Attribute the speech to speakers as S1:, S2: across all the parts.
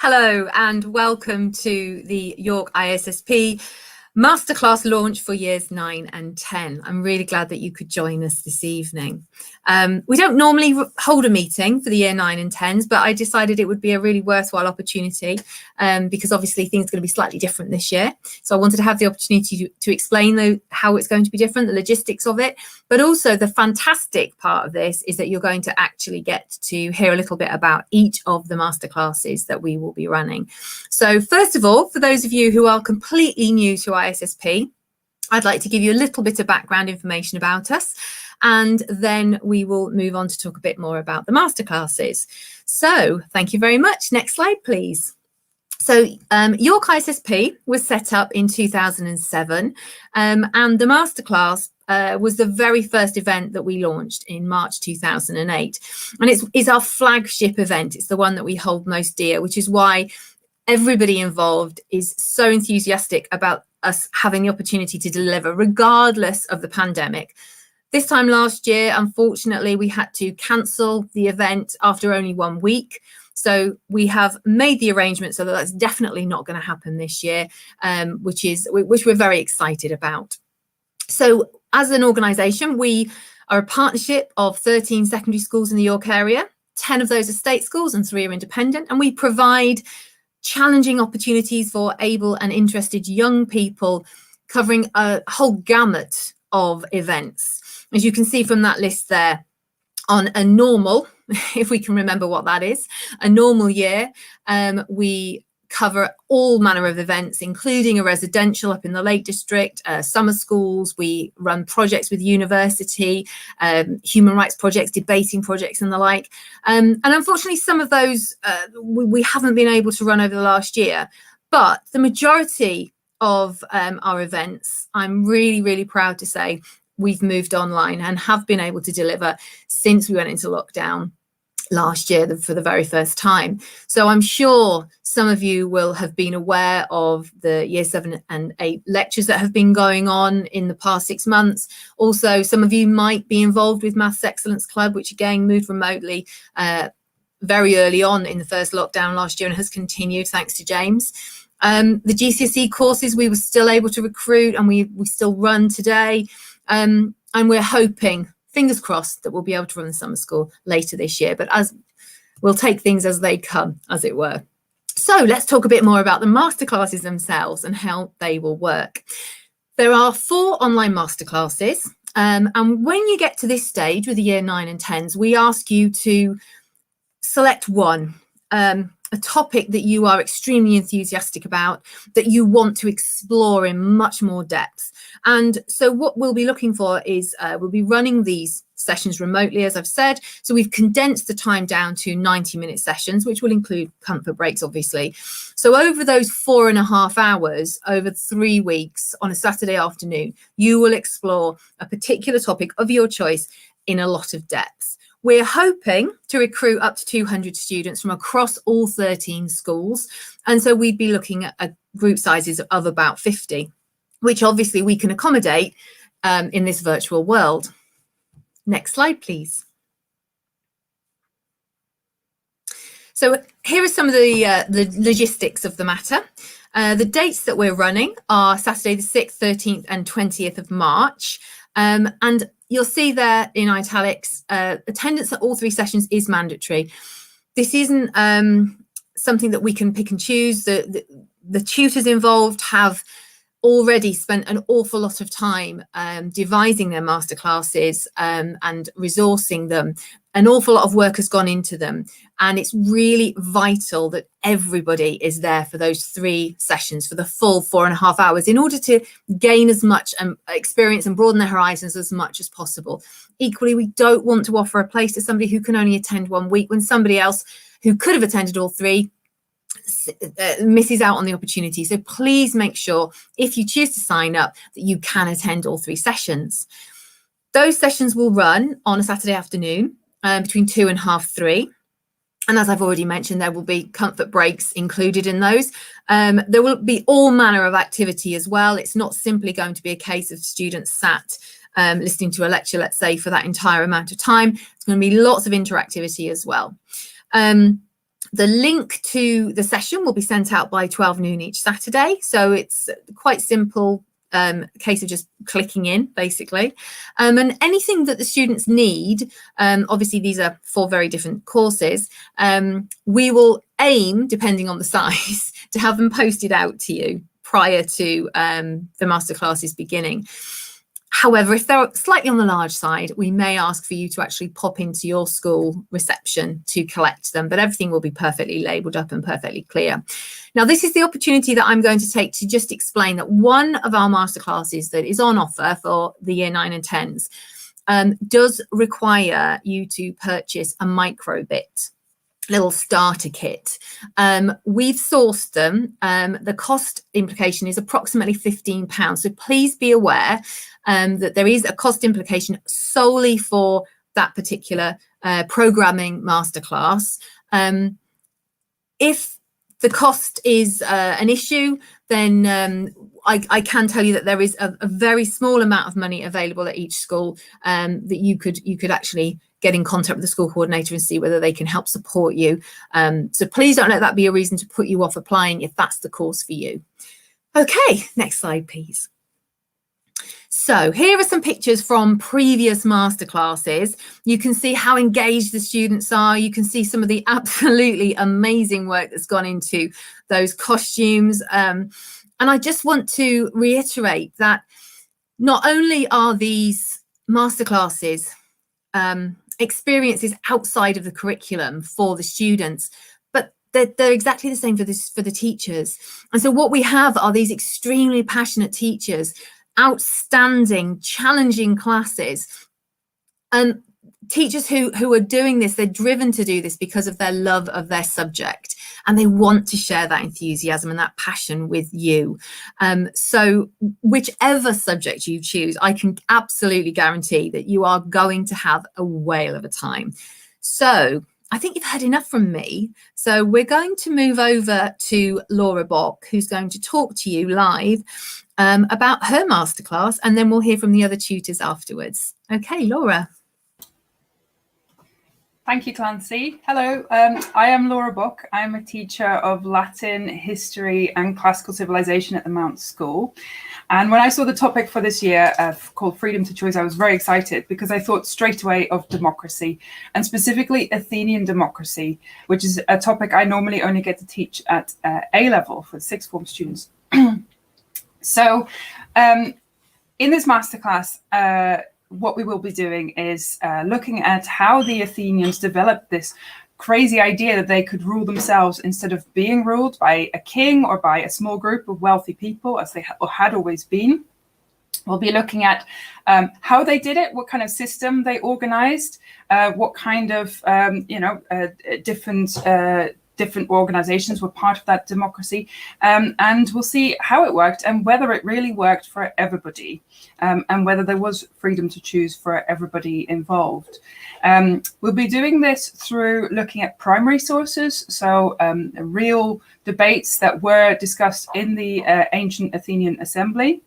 S1: Hello and welcome to the York ISSP Masterclass launch for years 9 and 10. I'm really glad that you could join us this evening. We don't normally hold a meeting for the year 9 and 10s, but I decided it would be a really worthwhile opportunity because obviously things are going to be slightly different this year. So I wanted to have the opportunity to explain how it's going to be different, the logistics of it, but also the fantastic part of this is that you're going to actually get to hear a little bit about each of the masterclasses that we will be running. So first of all, for those of you who are completely new to ISSP, I'd like to give you a little bit of background information about us, and then we will move on to talk a bit more about the masterclasses. So thank you very much. Next slide, please. So York ISSP was set up in 2007, and the masterclass was the very first event that we launched in March 2008. And it's our flagship event. It's the one that we hold most dear, which is why everybody involved is so enthusiastic about us having the opportunity to deliver regardless of the pandemic. This time last year, unfortunately, we had to cancel the event after only 1 week. So we have made the arrangement so that that's definitely not going to happen this year, which we're very excited about. So as an organisation, we are a partnership of 13 secondary schools in the York area. 10 of those are state schools and 3 are independent. And we provide challenging opportunities for able and interested young people covering a whole gamut of events. As you can see from that list there, on a normal, if we can remember what that is, a normal year, we cover all manner of events, including a residential up in the Lake District, summer schools. We run projects with university, human rights projects, debating projects and the like. And unfortunately, some of those we haven't been able to run over the last year, but the majority of our events, I'm really, really proud to say, we've moved online and have been able to deliver since we went into lockdown last year for the very first time. So I'm sure some of you will have been aware of the year 7 and 8 lectures that have been going on in the past 6 months. Also, some of you might be involved with Maths Excellence Club, which again moved remotely very early on in the first lockdown last year and has continued thanks to James. The GCSE courses we were still able to recruit and we still run today. And we're hoping, fingers crossed, that we'll be able to run the summer school later this year, but as we'll take things as they come, as it were. So let's talk a bit more about the masterclasses themselves and how they will work. There are 4 online masterclasses, and when you get to this stage with the year 9 and 10s, we ask you to select one, a topic that you are extremely enthusiastic about, that you want to explore in much more depth. And so what we'll be looking for is we'll be running these sessions remotely, as I've said. So we've condensed the time down to 90-minute sessions, which will include comfort breaks, obviously. So over those 4.5 hours, over 3 weeks on a Saturday afternoon, you will explore a particular topic of your choice in a lot of depth. We're hoping to recruit up to 200 students from across all 13 schools. And so we'd be looking at group sizes of about 50, which obviously we can accommodate in this virtual world. Next slide, please. So here are some of the logistics of the matter. The dates that we're running are Saturday the 6th, 13th and 20th of March. And you'll see there in italics, attendance at all 3 sessions is mandatory. This isn't something that we can pick and choose. The tutors involved have already spent an awful lot of time devising their masterclasses and resourcing them. An awful lot of work has gone into them, and it's really vital that everybody is there for those 3 sessions, for the full 4.5 hours, in order to gain as much experience and broaden their horizons as much as possible. Equally, we don't want to offer a place to somebody who can only attend 1 week when somebody else who could have attended all 3 misses out on the opportunity. So please make sure, if you choose to sign up, that you can attend all 3 sessions. Those sessions will run on a Saturday afternoon between 2 and half 3. And as I've already mentioned, there will be comfort breaks included in those. There will be all manner of activity as well. It's not simply going to be a case of students sat listening to a lecture, let's say, for that entire amount of time. It's going to be lots of interactivity as well. The link to the session will be sent out by 12 noon each Saturday. So it's quite simple, case of just clicking in, basically. And anything that the students need, obviously these are 4 very different courses, we will aim, depending on the size, to have them posted out to you prior to the masterclasses beginning. However, if they're slightly on the large side, we may ask for you to actually pop into your school reception to collect them, but everything will be perfectly labelled up and perfectly clear. Now, this is the opportunity that I'm going to take to just explain that one of our masterclasses that is on offer for the year 9 and 10s does require you to purchase a Microbit little starter kit. We've sourced them. The cost implication is approximately £15. So please be aware that there is a cost implication solely for that particular programming masterclass. If the cost is an issue, then I can tell you that there is a very small amount of money available at each school that you could actually get in contact with the school coordinator and see whether they can help support you. So please don't let that be a reason to put you off applying if that's the course for you. Okay, next slide, please. So here are some pictures from previous masterclasses. You can see how engaged the students are. You can see some of the absolutely amazing work that's gone into those costumes. And I just want to reiterate that not only are these masterclasses experiences outside of the curriculum for the students, but they're exactly the same for the teachers. And so what we have are these extremely passionate teachers, outstanding, challenging classes, and teachers who are doing this. They're driven to do this because of their love of their subject, and they want to share that enthusiasm and that passion with you. So whichever subject you choose, I can absolutely guarantee that you are going to have a whale of a time. So I think you've heard enough from me. So we're going to move over to Laura Bock, who's going to talk to you live about her masterclass, and then we'll hear from the other tutors afterwards. Okay, Laura.
S2: Thank you, Clancy. Hello, I am Laura Bock. I'm a teacher of Latin, history and classical civilization at the Mount School. And when I saw the topic for this year called Freedom to Choose, I was very excited because I thought straight away of democracy, and specifically Athenian democracy, which is a topic I normally only get to teach at A level for sixth form students. So in this masterclass, what we will be doing is looking at how the Athenians developed this crazy idea that they could rule themselves instead of being ruled by a king or by a small group of wealthy people, as they had always been. We'll be looking at how they did it, what kind of system they organized, what kind of different organizations were part of that democracy, and we'll see how it worked and whether it really worked for everybody, and whether there was freedom to choose for everybody involved. We'll be doing this through looking at primary sources, so real debates that were discussed in the ancient Athenian assembly.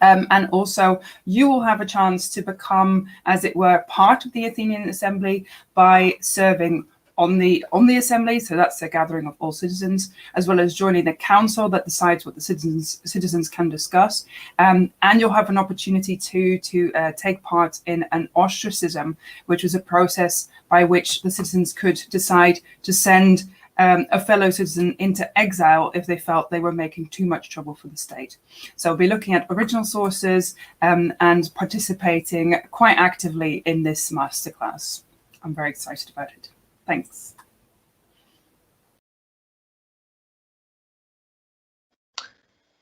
S2: And also you will have a chance to become, as it were, part of the Athenian assembly by serving on the assembly, so that's a gathering of all citizens, as well as joining the council that decides what the citizens can discuss, and you'll have an opportunity to take part in an ostracism, which was a process by which the citizens could decide to send a fellow citizen into exile if they felt they were making too much trouble for the state. So we'll be looking at original sources and participating quite actively in this masterclass. I'm very excited about it. Thanks.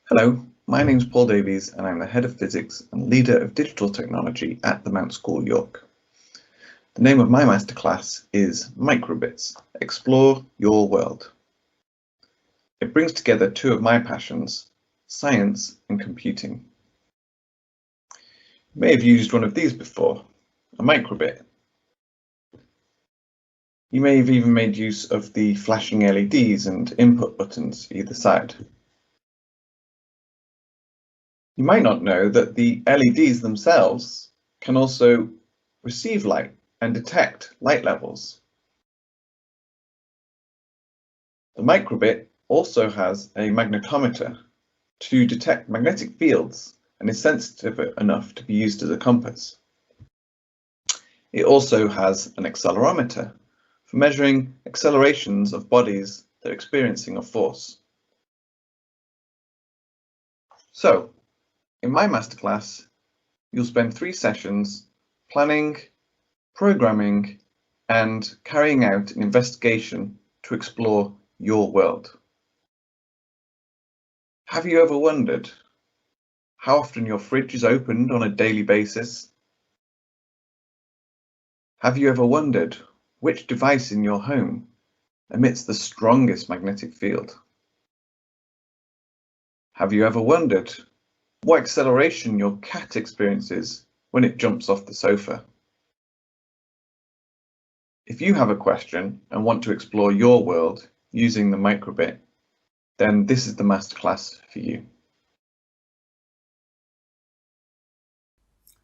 S3: Hello, my name's Paul Davies and I'm the Head of Physics and Leader of Digital Technology at the Mount School, York. The name of my masterclass is Microbits, Explore Your World. It brings together two of my passions, science and computing. You may have used one of these before, a microbit. You may have even made use of the flashing LEDs and input buttons either side. You might not know that the LEDs themselves can also receive light and detect light levels. The microbit also has a magnetometer to detect magnetic fields and is sensitive enough to be used as a compass. It also has an accelerometer for measuring accelerations of bodies that are experiencing a force. So, in my masterclass, you'll spend 3 sessions planning, programming, and carrying out an investigation to explore your world. Have you ever wondered how often your fridge is opened on a daily basis? Have you ever wondered which device in your home emits the strongest magnetic field? Have you ever wondered what acceleration your cat experiences when it jumps off the sofa? If you have a question and want to explore your world using the microbit, then this is the masterclass for you.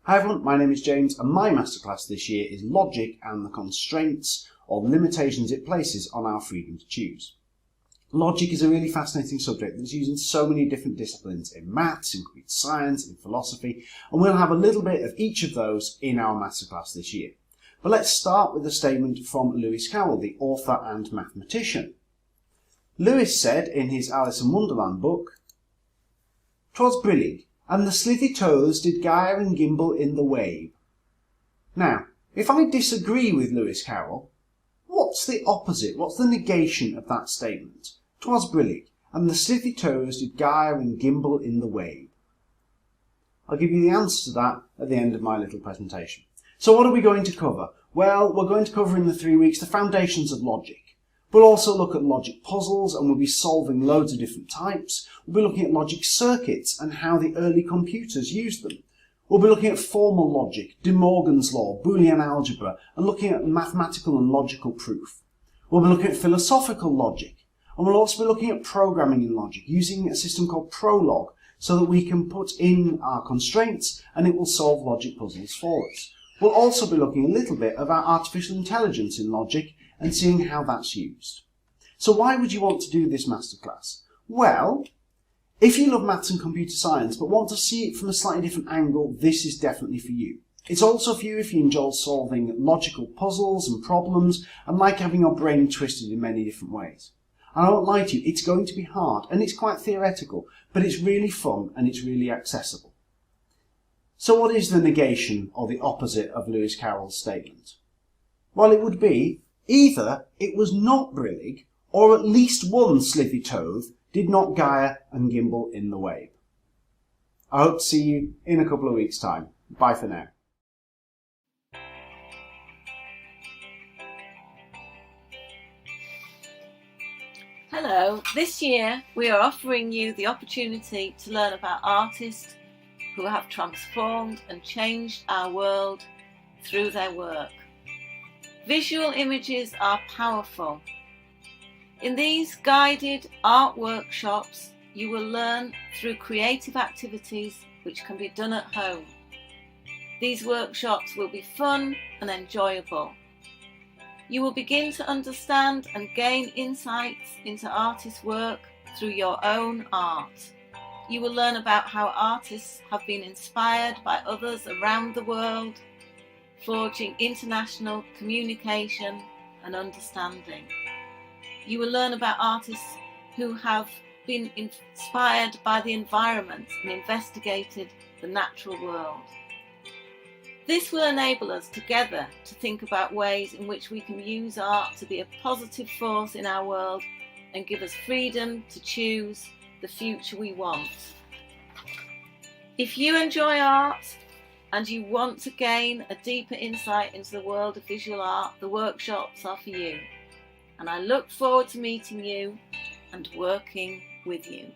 S4: Hi everyone, my name is James and my masterclass this year is Logic and the Constraints or Limitations it Places on Our Freedom to Choose. Logic is a really fascinating subject that's used in so many different disciplines, in maths, in computer science, in philosophy, and we'll have a little bit of each of those in our masterclass this year. But let's start with a statement from Lewis Carroll, the author and mathematician. Lewis said in his Alice in Wonderland book, "'Twas brillig, and the slithy toes did gyre and gimble in the wabe." Now, if I disagree with Lewis Carroll, what's the opposite? What's the negation of that statement? "'Twas brillig, and the slithy toes did gyre and gimble in the wabe." I'll give you the answer to that at the end of my little presentation. So what are we going to cover? Well, we're going to cover in the 3 weeks the foundations of logic. We'll also look at logic puzzles and we'll be solving loads of different types. We'll be looking at logic circuits and how the early computers used them. We'll be looking at formal logic, De Morgan's law, Boolean algebra, and looking at mathematical and logical proof. We'll be looking at philosophical logic, and we'll also be looking at programming in logic using a system called Prolog so that we can put in our constraints and it will solve logic puzzles for us. We'll also be looking a little bit about artificial intelligence in logic and seeing how that's used. So why would you want to do this masterclass? Well, if you love maths and computer science but want to see it from a slightly different angle, this is definitely for you. It's also for you if you enjoy solving logical puzzles and problems and like having your brain twisted in many different ways. And I won't lie to you, it's going to be hard and it's quite theoretical, but it's really fun and it's really accessible. So what is the negation or the opposite of Lewis Carroll's statement? Well, it would be either it was not brillig or at least one slithy toad did not gyre and gimble in the wabe. I hope to see you in a couple of weeks' time. Bye for now.
S5: Hello, this year we are offering you the opportunity to learn about artists who have transformed and changed our world through their work. Visual images are powerful. In these guided art workshops, you will learn through creative activities which can be done at home. These workshops will be fun and enjoyable. You will begin to understand and gain insights into artists' work through your own art. You will learn about how artists have been inspired by others around the world, forging international communication and understanding. You will learn about artists who have been inspired by the environment and investigated the natural world. This will enable us together to think about ways in which we can use art to be a positive force in our world and give us freedom to choose the future we want. If you enjoy art and you want to gain a deeper insight into the world of visual art, the workshops are for you. And I look forward to meeting you and working with you.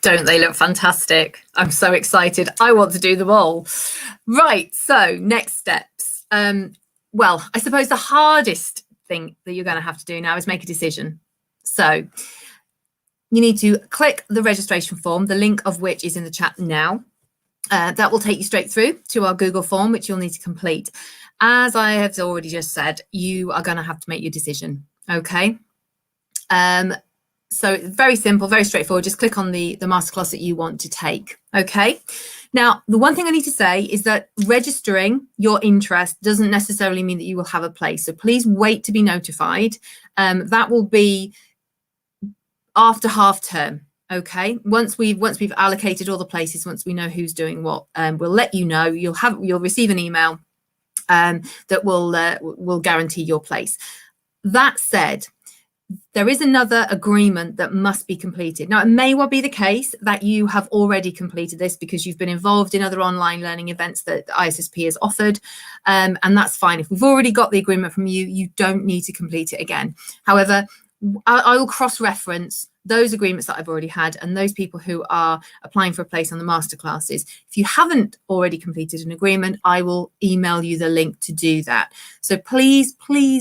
S1: Don't they look fantastic? I'm so excited. I want to do them all. Right, so next steps. Well, I suppose the hardest thing that you're going to have to do now is make a decision. So you need to click the registration form, the link of which is in the chat now. That will take you straight through to our Google form, which you'll need to complete. As I have already just said, you are going to have to make your decision. Okay. So it's very simple, very straightforward. Just click on the masterclass that you want to take. Okay. Now, the one thing I need to say is that registering your interest doesn't necessarily mean that you will have a place. So please wait to be notified. That will be after half term. Okay. Once we've allocated all the places, once we know who's doing what, we'll let you know. You'll receive an email that will guarantee your place. That said, there is another agreement that must be completed. Now, it may well be the case that you have already completed this because you've been involved in other online learning events that ISSP has offered, and that's fine. If we've already got the agreement from you, you don't need to complete it again. However, I will cross-reference those agreements that I've already had and those people who are applying for a place on the masterclasses. If you haven't already completed an agreement, I will email you the link to do that. So please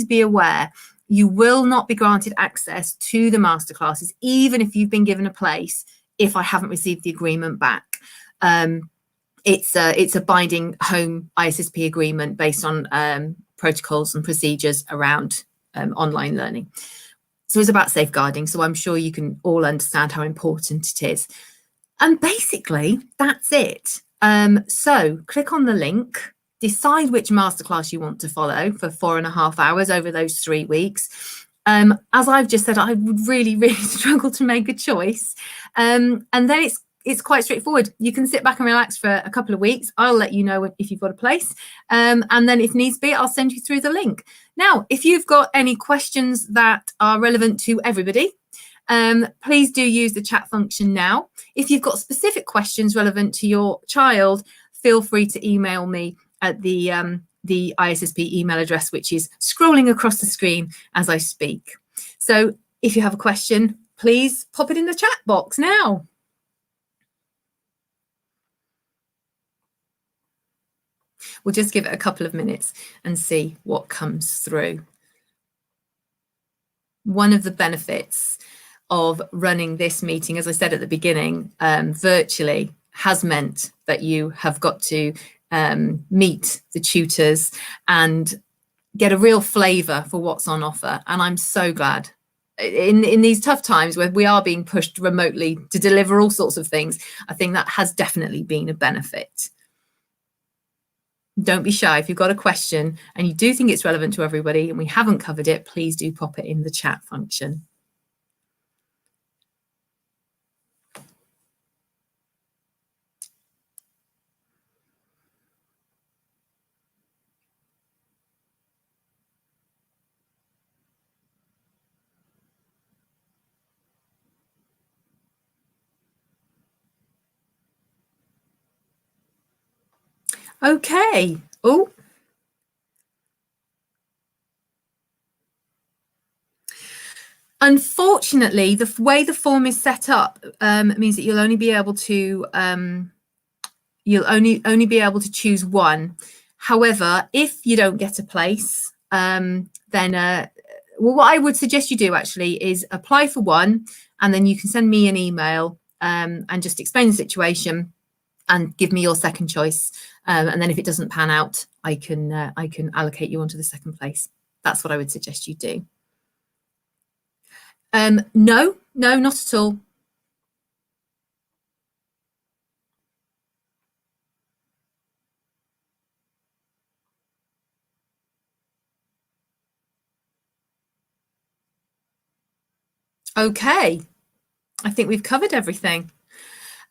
S1: be aware, you will not be granted access to the masterclasses, even if you've been given a place, if I haven't received the agreement back. It's a binding home ISSP agreement based on protocols and procedures around online learning. So it's about safeguarding. So I'm sure you can all understand how important it is. And basically, that's it. So click on the link, decide which masterclass you want to follow for 4.5 hours over those 3 weeks. As I've just said, I would really struggle to make a choice. And then it's quite straightforward. You can sit back and relax for a couple of weeks. I'll let you know if you've got a place. And then if needs be, I'll send you through the link. Now, if you've got any questions that are relevant to everybody, please do use the chat function now. If you've got specific questions relevant to your child, feel free to email me at the ISSP email address, which is scrolling across the screen as I speak. So if you have a question, please pop it in the chat box now. We'll just give it a couple of minutes and see what comes through. One of the benefits of running this meeting, as I said at the beginning, virtually has meant that you have got to meet the tutors and get a real flavour for what's on offer. And I'm so glad. In these tough times where we are being pushed remotely to deliver all sorts of things, I think that has definitely been a benefit. Don't be shy. If you've got a question and you do think it's relevant to everybody and we haven't covered it, please do pop it in the chat function. Okay. Oh. Unfortunately, the way the form is set up means that you'll only be able to be able to choose one. However, if you don't get a place, then well, what I would suggest you do actually is apply for one, and then you can send me an email and just explain the situation and give me your second choice. And then if it doesn't pan out, I can allocate you onto the second place. That's what I would suggest you do. No, not at all. Okay, I think we've covered everything.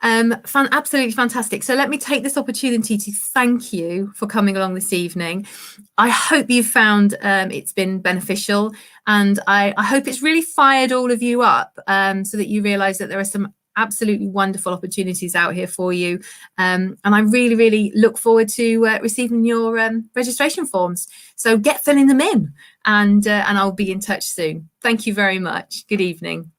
S1: Absolutely fantastic. So let me take this opportunity to thank you for coming along this evening. I hope you've found it's been beneficial, and I hope it's really fired all of you up so that you realise that there are some absolutely wonderful opportunities out here for you. And I really look forward to receiving your registration forms. So get filling them in, and I'll be in touch soon. Thank you very much. Good evening.